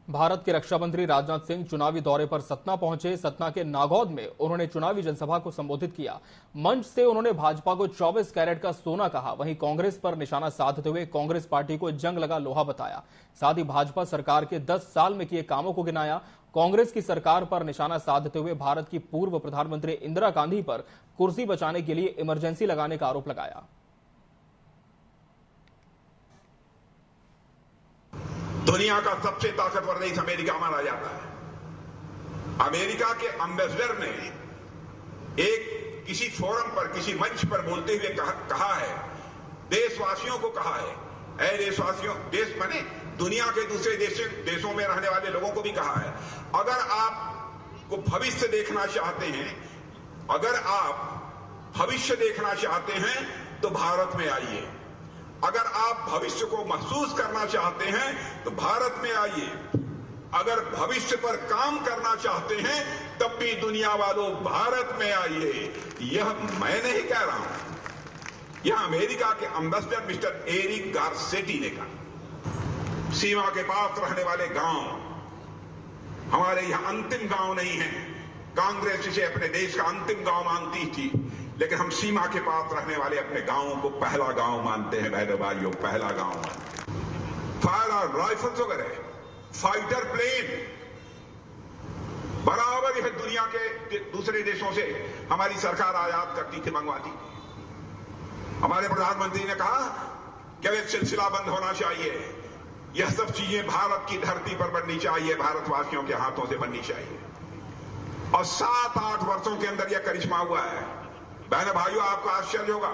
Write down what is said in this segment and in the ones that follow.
भारत के रक्षा मंत्री राजनाथ सिंह चुनावी दौरे पर सतना पहुंचे। सतना के नागौद में उन्होंने चुनावी जनसभा को संबोधित किया। मंच से उन्होंने भाजपा को 24 कैरेट का सोना कहा। वहीं कांग्रेस पर निशाना साधते हुए कांग्रेस पार्टी को जंग लगा लोहा बताया। साथ ही भाजपा सरकार के 10 साल में किए कामों को गिनाया। कांग्रेस की सरकार पर निशाना साधते हुए भारत की पूर्व प्रधानमंत्री इंदिरा गांधी पर कुर्सी बचाने के लिए इमरजेंसी लगाने का आरोप लगाया। दुनिया का सबसे ताकतवर देश अमेरिका माना जाता है। अमेरिका के एम्बेसडर ने एक किसी फोरम पर, किसी मंच पर बोलते हुए कहा है, देशवासियों को कहा है, ऐ देशवासियों, देश माने दुनिया के दूसरे देशों में रहने वाले लोगों को भी कहा है, अगर आप को भविष्य देखना चाहते हैं, अगर आप भविष्य देखना चाहते हैं तो भारत में आइए। अगर आप भविष्य को महसूस करना चाहते हैं तो भारत में आइए। अगर भविष्य पर काम करना चाहते हैं तब भी दुनिया वालों भारत में आइए। यह मैं नहीं कह रहा हूं, यह अमेरिका के एम्बेसडर मिस्टर एरिक गारसेटी ने कहा। सीमा के पास रहने वाले गांव हमारे यहां अंतिम गांव नहीं है। कांग्रेस इसे अपने देश का अंतिम गांव मानती थी, लेकिन हम सीमा के पास रहने वाले अपने गांवों को पहला गांव मानते हैं। बहनों भाइयों, पहला गांव मानते हैं। फायर राइफल्स वगैरह, फाइटर प्लेन बराबर यह दुनिया के दूसरे देशों से हमारी सरकार आयात करती थी, मंगवाती थी। हमारे प्रधानमंत्री ने कहा कि एक सिलसिला बंद होना चाहिए। यह सब चीजें भारत की धरती पर बननी चाहिए, भारतवासियों के हाथों से बननी चाहिए। और 7-8 वर्षों के अंदर यह करिश्मा हुआ है। बहनों भाइयों, आपको आश्चर्य होगा,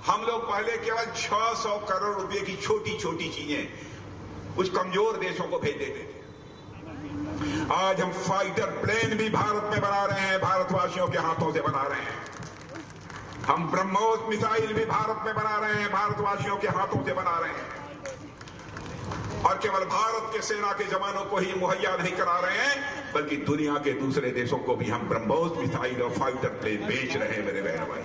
हम लोग पहले केवल 600 करोड़ रुपए की छोटी छोटी चीजें कुछ कमजोर देशों को भेज देते थे। आज हम फाइटर प्लेन भी भारत में बना रहे हैं, भारतवासियों के हाथों से बना रहे हैं। हम ब्रह्मोस मिसाइल भी भारत में बना रहे हैं, भारतवासियों के हाथों से बना रहे हैं। और केवल भारत के सेना के जवानों को ही मुहैया नहीं करा रहे हैं, बल्कि दुनिया के दूसरे देशों को भी हम ब्रह्मोस मिसाइल और फाइटर प्लेन बेच रहे हैं। मेरे बहनों भाई।